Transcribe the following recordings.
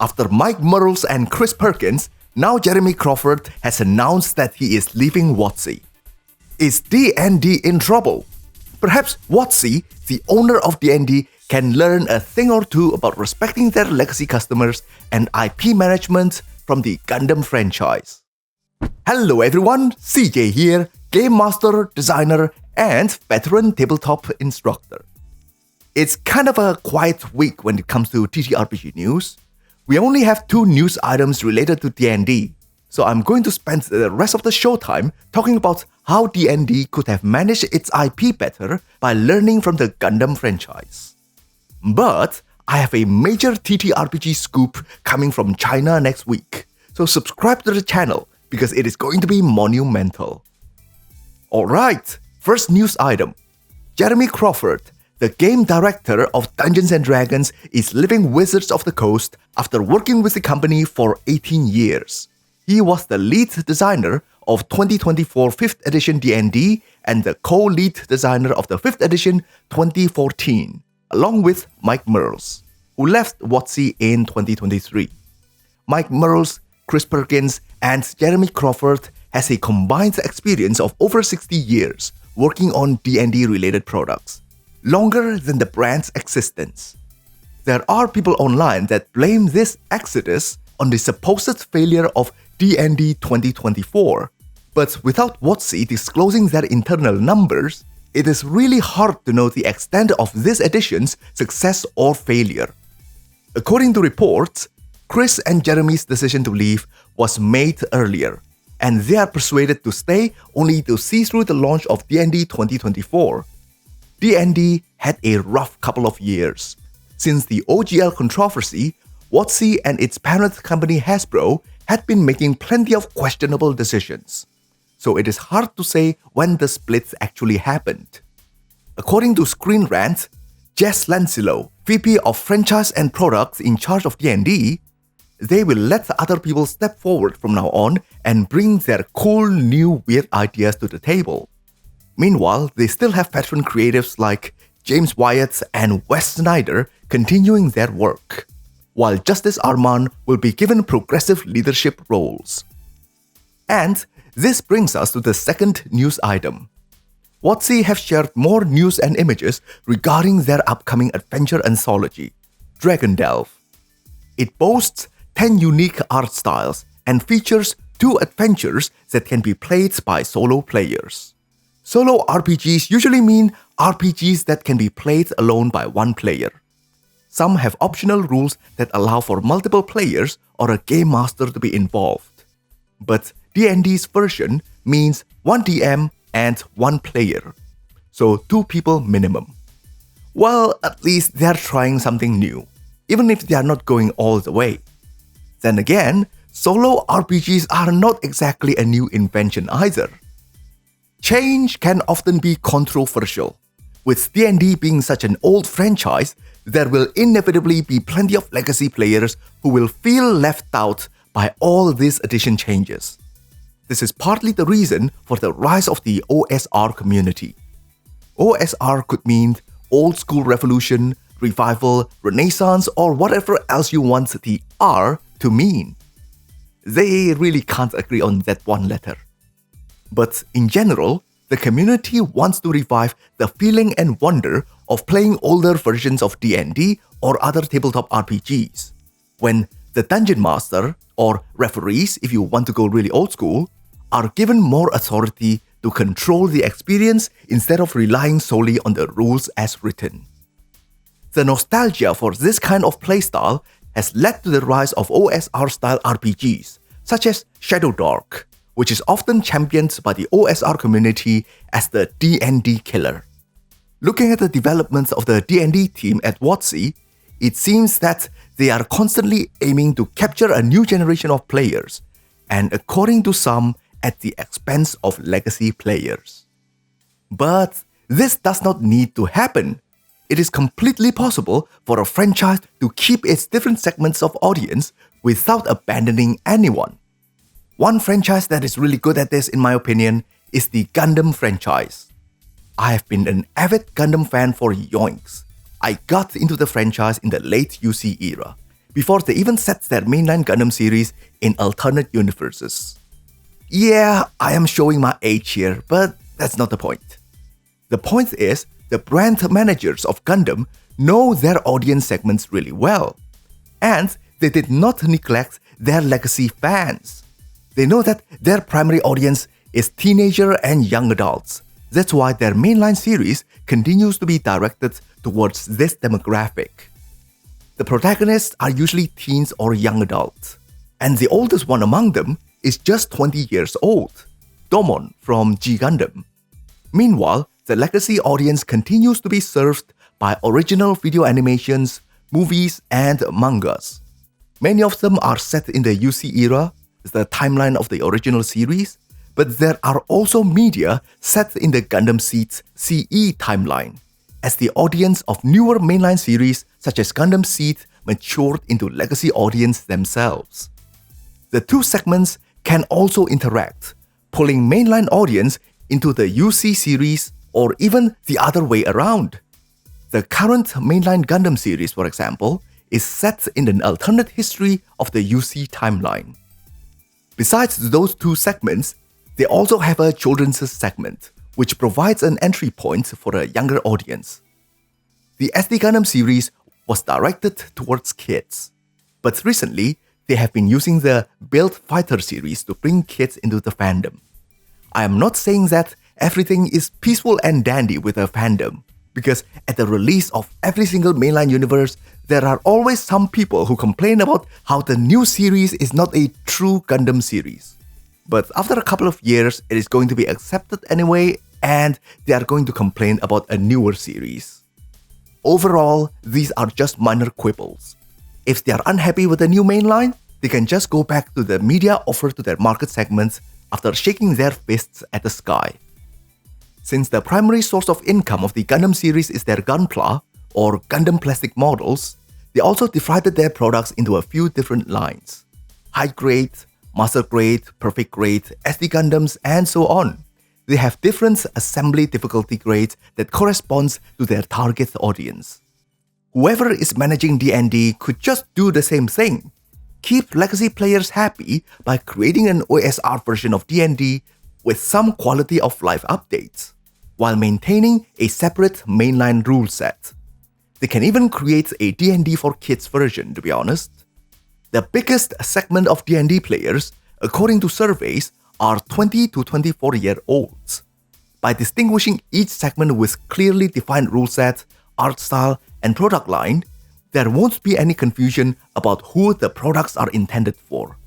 After Mike Merles and Chris Perkins, now Jeremy Crawford has announced that he is leaving WotC. Is D&D in trouble? Perhaps WotC, the owner of D&D, can learn a thing or two about respecting their legacy customers and IP management from the Gundam franchise. Hello everyone, CJ here, game master, designer, and veteran tabletop instructor. It's kind of a quiet week when it comes to TTRPG news. We only have 2 news items related to D&D, so I'm going to spend the rest of the showtime talking about how D&D could have managed its IP better by learning from the Gundam franchise. But I have a major TTRPG scoop coming from China next week, so subscribe to the channel because it is going to be monumental. Alright, first news item. Jeremy Crawford, the game director of Dungeons & Dragons, is leaving Wizards of the Coast after working with the company for 18 years. He was the lead designer of 2024 5th edition D&D and the co-lead designer of the 5th edition 2014, along with Mike Merles, who left WotC in 2023. Mike Merles, Chris Perkins, and Jeremy Crawford has a combined experience of over 60 years working on D&D related products, longer than the brand's existence. There are people online that blame this exodus on the supposed failure of D&D 2024, but without WotC disclosing their internal numbers, it is really hard to know the extent of this edition's success or failure. According to reports, Chris and Jeremy's decision to leave was made earlier, and they are persuaded to stay only to see through the launch of D&D 2024. D&D had a rough couple of years. Since the OGL controversy, WotC and its parent company Hasbro had been making plenty of questionable decisions, so it is hard to say when the splits actually happened. According to Screen Rant, Jess Lancillo, VP of Franchise and Products in charge of D&D, they will let other people step forward from now on and bring their cool new weird ideas to the table. Meanwhile, they still have veteran creatives like James Wyatt and Wes Snyder continuing their work, while Justice Armand will be given progressive leadership roles. And this brings us to the second news item. WotC have shared more news and images regarding their upcoming adventure anthology, Dragon Delve. It boasts 10 unique art styles and features 2 adventures that can be played by solo players. Solo RPGs usually mean RPGs that can be played alone by one player. Some have optional rules that allow for multiple players or a game master to be involved. But D&D's version means 1 DM and 1 player, so 2 people minimum. Well, at least they're trying something new, even if they are not going all the way. Then again, solo RPGs are not exactly a new invention either. Change can often be controversial. With D&D being such an old franchise, there will inevitably be plenty of legacy players who will feel left out by all these edition changes. This is partly the reason for the rise of the OSR community. OSR could mean old school revolution, revival, renaissance, or whatever else you want the R to mean. They really can't agree on that one letter. But in general, the community wants to revive the feeling and wonder of playing older versions of D&D or other tabletop RPGs, when the Dungeon Master, or referees if you want to go really old school, are given more authority to control the experience instead of relying solely on the rules as written. The nostalgia for this kind of playstyle has led to the rise of OSR-style RPGs, such as Shadowdark, which is often championed by the OSR community as the D&D killer. Looking at the developments of the D&D team at WotC, it seems that they are constantly aiming to capture a new generation of players, and according to some, at the expense of legacy players. But this does not need to happen. It is completely possible for a franchise to keep its different segments of audience without abandoning anyone. One franchise that is really good at this, in my opinion, is the Gundam franchise. I have been an avid Gundam fan for yoinks. I got into the franchise in the late UC era, before they even set their mainline Gundam series in alternate universes. Yeah, I am showing my age here, but that's not the point. The point is, the brand managers of Gundam know their audience segments really well, and they did not neglect their legacy fans. They know that their primary audience is teenager and young adults. That's why their mainline series continues to be directed towards this demographic. The protagonists are usually teens or young adults, and the oldest one among them is just 20 years old, Domon from G Gundam. Meanwhile, the legacy audience continues to be served by original video animations, movies, and mangas. Many of them are set in the UC era, the timeline of the original series, but there are also media set in the Gundam Seed's CE timeline, as the audience of newer mainline series such as Gundam Seed matured into legacy audience themselves. The two segments can also interact, pulling mainline audience into the UC series or even the other way around. The current mainline Gundam series, for example, is set in an alternate history of the UC timeline. Besides those two segments, they also have a children's segment, which provides an entry point for a younger audience. The SD Gundam series was directed towards kids, but recently they have been using the Build Fighter series to bring kids into the fandom. I am not saying that everything is peaceful and dandy with a fandom, because at the release of every single mainline universe, there are always some people who complain about how the new series is not a true Gundam series. But after a couple of years, it is going to be accepted anyway, and they are going to complain about a newer series. Overall, these are just minor quibbles. If they are unhappy with the new mainline, they can just go back to the media offered to their market segments after shaking their fists at the sky. Since the primary source of income of the Gundam series is their Gunpla, or Gundam plastic models, they also divided their products into a few different lines: high grade, master grade, perfect grade, SD Gundams, and so on. They have different assembly difficulty grades that corresponds to their target audience. Whoever is managing D&D could just do the same thing. Keep legacy players happy by creating an OSR version of D&D with some quality of life updates, while maintaining a separate mainline rule set. They can even create a D&D for kids version, to be honest. The biggest segment of D&D players, according to surveys, are 20 to 24-year-olds. By distinguishing each segment with clearly defined rule set, art style, and product line, there won't be any confusion about who the products are intended for.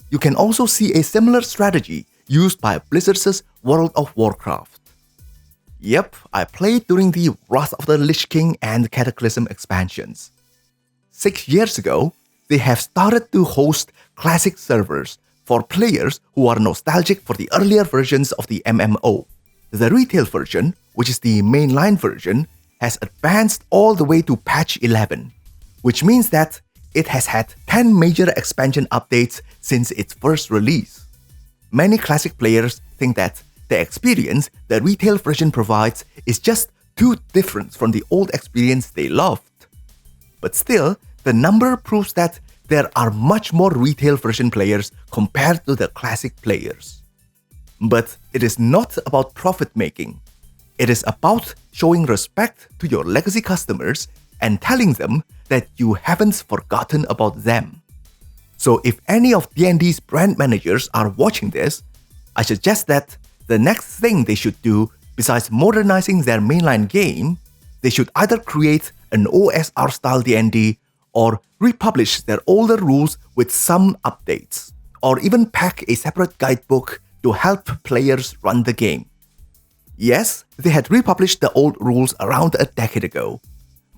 You can also see a similar strategy used by Blizzard's World of Warcraft. Yep, I played during the Wrath of the Lich King and Cataclysm expansions. 6 years ago, they have started to host classic servers for players who are nostalgic for the earlier versions of the MMO. The retail version, which is the mainline version, has advanced all the way to patch 11, which means that it has had 10 major expansion updates since its first release. Many classic players think that the experience the retail version provides is just too different from the old experience they loved. But still, the number proves that there are much more retail version players compared to the classic players. But it is not about profit making. It is about showing respect to your legacy customers and telling them that you haven't forgotten about them. So if any of D&D's brand managers are watching this, I suggest that the next thing they should do, besides modernizing their mainline game, they should either create an OSR-style D&D or republish their older rules with some updates, or even pack a separate guidebook to help players run the game. Yes, they had republished the old rules around a decade ago,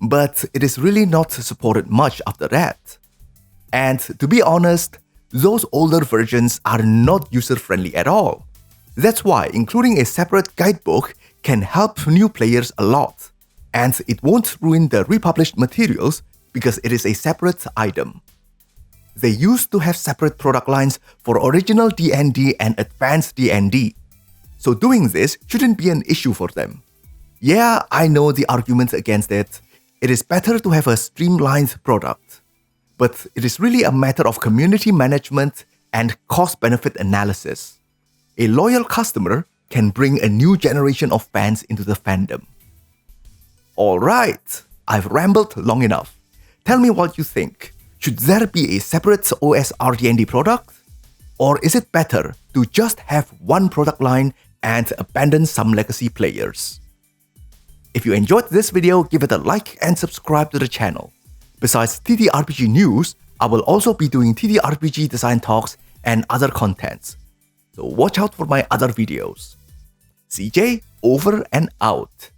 but it is really not supported much after that. And to be honest, those older versions are not user-friendly at all. That's why including a separate guidebook can help new players a lot, and it won't ruin the republished materials because it is a separate item. They used to have separate product lines for original D&D and advanced D&D, so doing this shouldn't be an issue for them. Yeah, I know the arguments against it. It is better to have a streamlined product. but it is really a matter of community management and cost-benefit analysis. A loyal customer can bring a new generation of fans into the fandom. Alright, I've rambled long enough. Tell me what you think. Should there be a separate OSR D&D product? Or is it better to just have one product line and abandon some legacy players? If you enjoyed this video, give it a like and subscribe to the channel. Besides TTRPG news, I will also be doing TTRPG design talks and other contents. So watch out for my other videos. CJ over and out.